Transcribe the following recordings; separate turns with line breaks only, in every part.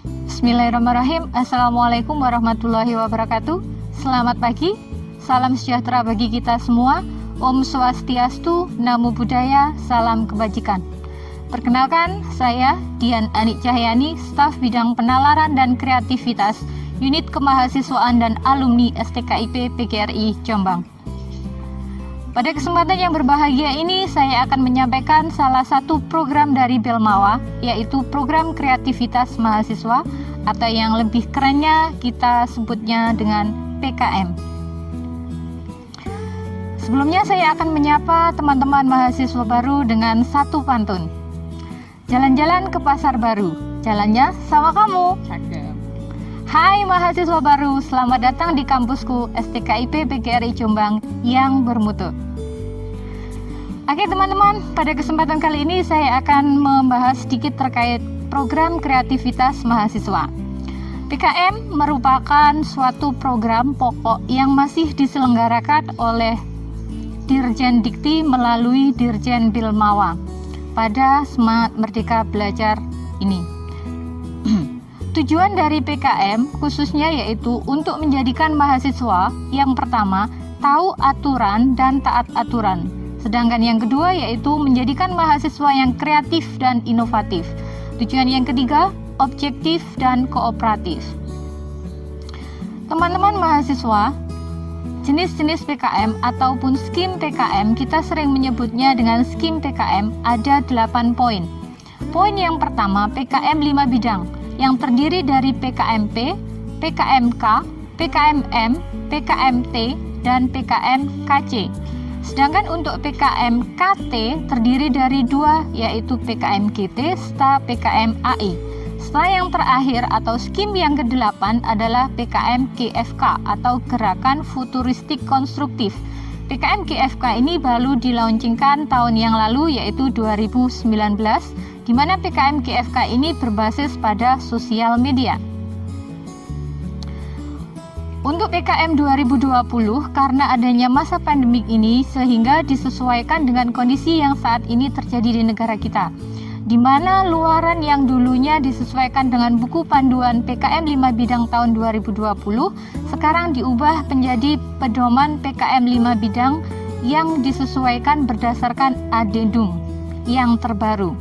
Bismillahirrahmanirrahim. Assalamualaikum warahmatullahi wabarakatuh. Selamat pagi, salam sejahtera bagi kita semua. Om Swastiastu, Namo Buddhaya, salam kebajikan. Perkenalkan, saya Dian Anik Cahyani, staf bidang penalaran dan kreativitas Unit Kemahasiswaan dan Alumni STKIP PGRI Jombang. Pada kesempatan yang berbahagia ini, saya akan menyampaikan salah satu program dari Belmawa, yaitu program kreativitas mahasiswa, atau yang lebih kerennya kita sebutnya dengan PKM. Sebelumnya saya akan menyapa teman-teman mahasiswa baru dengan satu pantun. Jalan-jalan ke pasar baru, jalannya sama kamu. Hai mahasiswa baru, selamat datang di kampusku STKIP PGRI Jombang yang bermutu. Oke teman-teman, pada kesempatan kali ini saya akan membahas sedikit terkait program kreativitas mahasiswa. PKM merupakan suatu program pokok yang masih diselenggarakan oleh Dirjen Dikti melalui Dirjen Belmawa pada Semangat Merdeka Belajar ini. Tujuan dari PKM khususnya yaitu untuk menjadikan mahasiswa yang pertama tahu aturan dan taat aturan. Sedangkan yang kedua yaitu menjadikan mahasiswa yang kreatif dan inovatif. Tujuan yang ketiga, objektif dan kooperatif. Teman-teman mahasiswa, jenis-jenis PKM ataupun skim PKM kita sering menyebutnya dengan skim PKM ada 8 poin. Poin yang pertama, PKM 5 bidang yang terdiri dari PKMP, PKMK, PKMM, PKMT, dan PKMKC. Sedangkan untuk PKMKT terdiri dari 2, yaitu PKMGT serta PKMAI. Setelah yang terakhir atau skim yang ke-8 adalah PKMGFK atau Gerakan Futuristik Konstruktif. PKMGFK ini baru dilaunchingkan tahun yang lalu yaitu 2019, di mana PKMGFK ini berbasis pada sosial media. Untuk PKM 2020, karena adanya masa pandemik ini sehingga disesuaikan dengan kondisi yang saat ini terjadi di negara kita, di mana luaran yang dulunya disesuaikan dengan buku panduan PKM 5 bidang tahun 2020, sekarang diubah menjadi pedoman PKM 5 bidang yang disesuaikan berdasarkan adendum yang terbaru.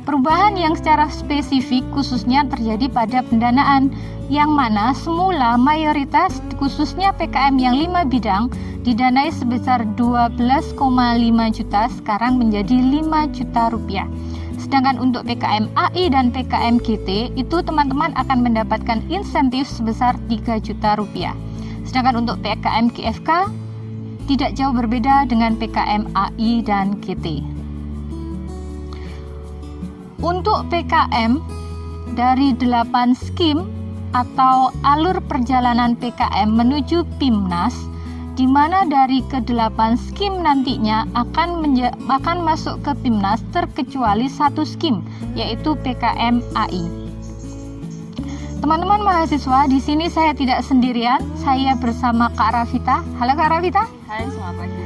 Perubahan yang secara spesifik khususnya terjadi pada pendanaan, yang mana semula mayoritas khususnya PKM yang 5 bidang didanai sebesar 12,5 juta, sekarang menjadi 5 juta rupiah. Sedangkan untuk PKM AI dan PKM GT itu teman-teman akan mendapatkan insentif sebesar 3 juta rupiah. Sedangkan untuk PKM GFK tidak jauh berbeda dengan PKM AI dan GT. Untuk PKM dari 8 skim atau alur perjalanan PKM menuju PIMNAS, di mana dari ke-8 skim nantinya akan masuk ke PIMNAS terkecuali satu skim, yaitu PKM AI. Teman-teman mahasiswa, di sini saya tidak sendirian, saya bersama Kak Rafita. Halo Kak Rafita.
Hai, selamat pagi.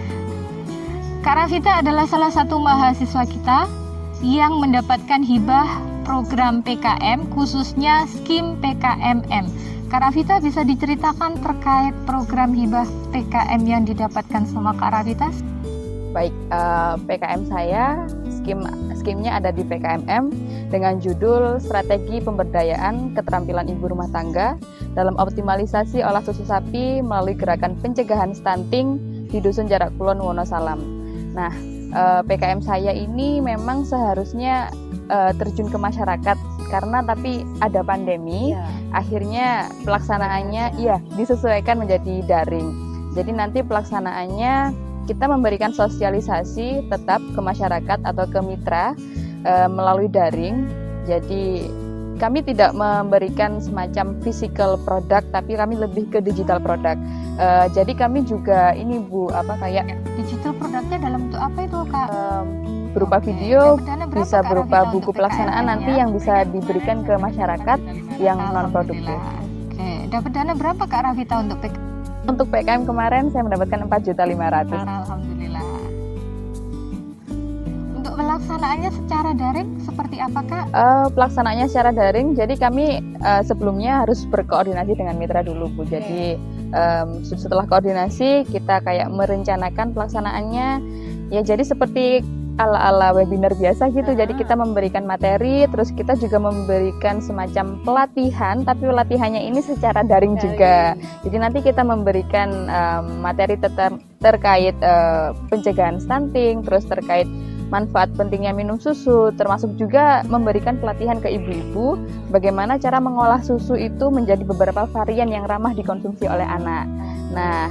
Kak Rafita adalah salah satu mahasiswa kita yang mendapatkan hibah program PKM khususnya skim PKMM. Kak Rafita bisa diceritakan terkait program hibah PKM yang didapatkan sama Kak Rafita?
Baik, PKM saya, skimnya ada di PKMM dengan judul Strategi Pemberdayaan Keterampilan Ibu Rumah Tangga dalam optimalisasi olah susu sapi melalui gerakan pencegahan stunting di Dusun Jarak Kulon Wonosalam. Nah, PKM saya ini memang seharusnya terjun ke masyarakat karena tapi ada pandemi, akhirnya pelaksanaannya disesuaikan menjadi daring. Jadi nanti pelaksanaannya kita memberikan sosialisasi tetap ke masyarakat atau ke mitra melalui daring. Jadi kami tidak memberikan semacam physical product, tapi kami lebih ke digital product. Jadi kami juga ini kayak
digital produknya dalam bentuk apa itu Kak?
Berupa video, bisa berupa buku pelaksanaan nanti yang bisa diberikan ke masyarakat yang non produktif.
Oke, dapat dana berapa Kak Rafita untuk PKM?
Untuk PKM kemarin saya mendapatkan 4.500.000.
Alhamdulillah. Untuk pelaksanaannya secara daring seperti apa Kak?
Pelaksanaannya secara daring, jadi kami sebelumnya harus berkoordinasi dengan mitra dulu Bu. Jadi setelah koordinasi kita kayak merencanakan pelaksanaannya. Ya jadi seperti ala-ala webinar biasa gitu. Jadi kita memberikan materi, terus kita juga memberikan semacam pelatihan, tapi pelatihannya ini secara daring juga. Jadi nanti kita memberikan materi terkait pencegahan stunting, terus terkait manfaat pentingnya minum susu, termasuk juga memberikan pelatihan ke ibu-ibu bagaimana cara mengolah susu itu menjadi beberapa varian yang ramah dikonsumsi oleh anak. Nah,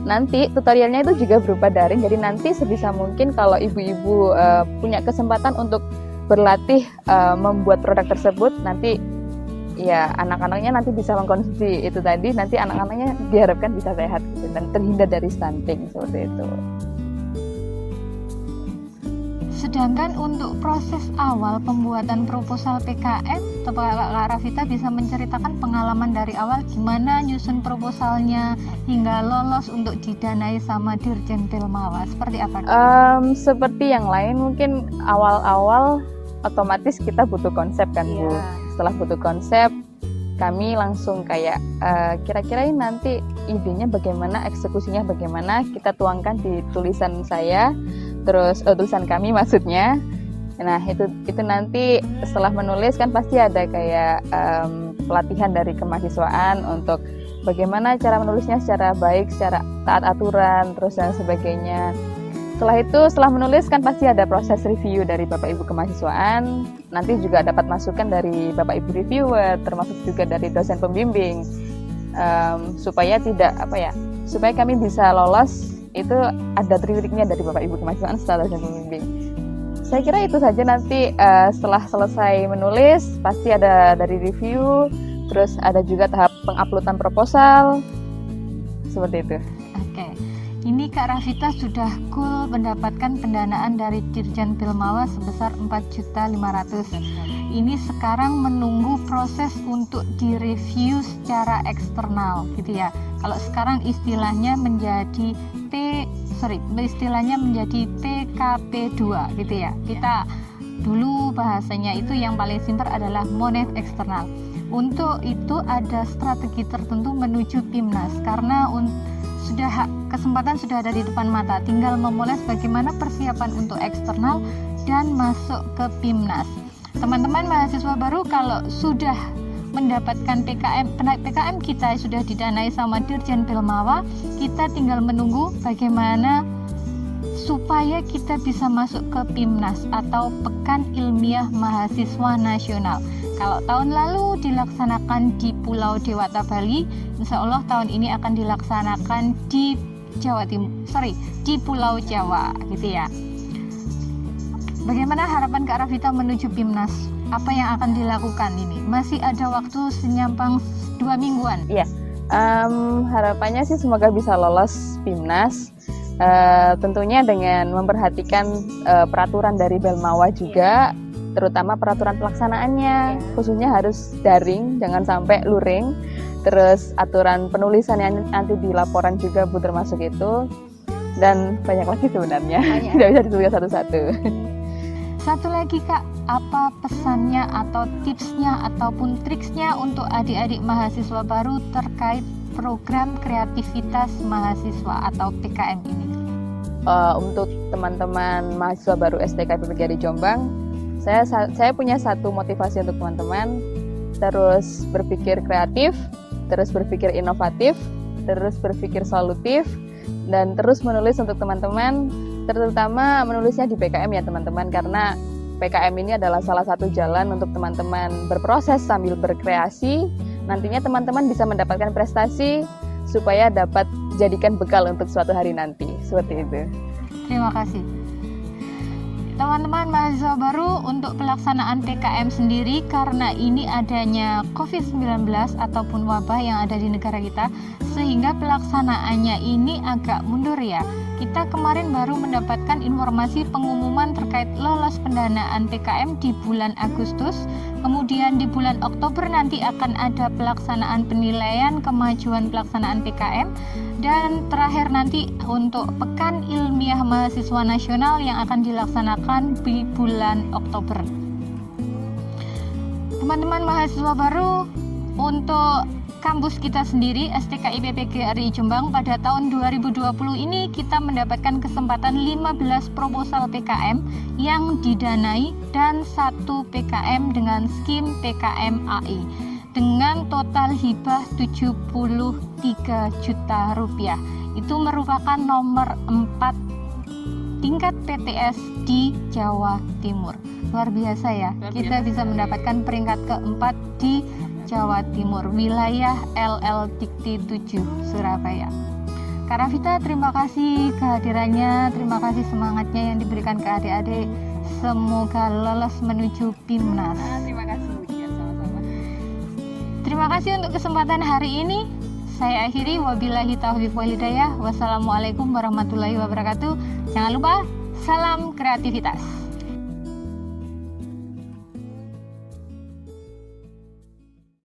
nanti tutorialnya itu juga berupa daring, jadi nanti sebisa mungkin kalau ibu-ibu punya kesempatan untuk berlatih membuat produk tersebut, nanti ya anak-anaknya nanti bisa mengkonsumsi itu tadi, nanti anak-anaknya diharapkan bisa sehat gitu, dan terhindar dari stunting seperti itu.
Sedangkan untuk proses awal pembuatan proposal PKM, Kak Rafita bisa menceritakan pengalaman dari awal gimana nyusun proposalnya hingga lolos untuk didanai sama Dirjen Pilmawa. Seperti apa?
Seperti yang lain mungkin awal-awal otomatis kita butuh konsep kan Bu. Setelah butuh konsep, kami langsung kayak kira-kira ini nanti idenya bagaimana, eksekusinya bagaimana, kita tuangkan di tulisan saya. Terus tulisan kami maksudnya. Nah itu nanti setelah menulis kan pasti ada kayak pelatihan dari kemahasiswaan untuk bagaimana cara menulisnya secara baik, secara taat aturan, terus dan sebagainya. Setelah menulis kan pasti ada proses review dari Bapak Ibu kemahasiswaan. Nanti juga dapat masukan dari Bapak Ibu reviewer, termasuk juga dari dosen pembimbing, supaya supaya kami bisa lolos. Itu ada triknya dari Bapak Ibu kemahasiswaan setelah dosen pembimbing. Saya kira itu saja. Nanti setelah selesai menulis pasti ada dari review, terus ada juga tahap penguploadan proposal seperti itu.
Oke, ini Kak Rafita sudah cool mendapatkan pendanaan dari Dirjen Pilmawa sebesar 4.500.000. Ini sekarang menunggu proses untuk direview secara eksternal gitu ya. Kalau sekarang istilahnya menjadi PKP 2 gitu ya. Kita dulu bahasanya itu yang paling simpel adalah monet eksternal. Untuk itu ada strategi tertentu menuju PIMNAS karena kesempatan sudah ada di depan mata. Tinggal memoles bagaimana persiapan untuk eksternal dan masuk ke PIMNAS. Teman-teman mahasiswa baru kalau sudah mendapatkan PKM kita sudah didanai sama Dirjen Pilmawa, kita tinggal menunggu bagaimana supaya kita bisa masuk ke PIMNAS atau Pekan Ilmiah Mahasiswa Nasional. Kalau tahun lalu dilaksanakan di Pulau Dewata Bali, insya Allah tahun ini akan dilaksanakan di di Pulau Jawa gitu ya. Bagaimana harapan Kak Rafita menuju PIMNAS? Apa yang akan dilakukan ini? Masih ada waktu senyampang 2 mingguan.
Iya, harapannya sih semoga bisa lolos PIMNAS. Tentunya dengan memperhatikan peraturan dari Belmawa juga, terutama peraturan pelaksanaannya, khususnya harus daring, jangan sampai luring. Terus aturan penulisan yang nanti di laporan juga Bu termasuk itu, dan banyak lagi sebenarnya, tidak bisa ditulis satu-satu.
Satu lagi Kak, apa pesannya atau tipsnya ataupun triksnya untuk adik-adik mahasiswa baru terkait program kreativitas mahasiswa atau PKM ini?
Untuk teman-teman mahasiswa baru STKP PGRI Jombang, saya punya satu motivasi untuk teman-teman, terus berpikir kreatif, terus berpikir inovatif, terus berpikir solutif, dan terus menulis untuk teman-teman, terutama menulisnya di PKM ya teman-teman, karena PKM ini adalah salah satu jalan untuk teman-teman berproses sambil berkreasi. Nantinya teman-teman bisa mendapatkan prestasi supaya dapat jadikan bekal untuk suatu hari nanti. Seperti itu.
Terima kasih. Teman-teman mahasiswa baru, untuk pelaksanaan PKM sendiri karena ini adanya COVID-19 ataupun wabah yang ada di negara kita, sehingga pelaksanaannya ini agak mundur ya. Kita kemarin baru mendapatkan informasi pengumuman terkait lolos pendanaan PKM di bulan Agustus, kemudian di bulan Oktober nanti akan ada pelaksanaan penilaian kemajuan pelaksanaan PKM, Dan terakhir nanti untuk Pekan Ilmiah Mahasiswa Nasional yang akan dilaksanakan di bulan Oktober. Teman-teman mahasiswa baru, untuk kampus kita sendiri STKIP PGRI Jombang pada tahun 2020 ini kita mendapatkan kesempatan 15 proposal PKM yang didanai dan 1 PKM dengan skim PKM AI dengan total hibah 73 juta rupiah. Itu merupakan nomor 4 tingkat PTS di Jawa Timur. Luar biasa ya, kita bisa mendapatkan peringkat keempat di Jawa Timur, wilayah LL Dikti 7 Surabaya. Kak Rafita, terima kasih kehadirannya, terima kasih semangatnya yang diberikan ke adik-adik. Semoga lolos menuju PIMNAS.
Terima kasih Bu Dian, sama-sama.
Terima kasih untuk kesempatan hari ini. Saya akhiri, wabillahi taufiq wal hidayah. Wassalamualaikum warahmatullahi wabarakatuh. Jangan lupa, salam kreativitas.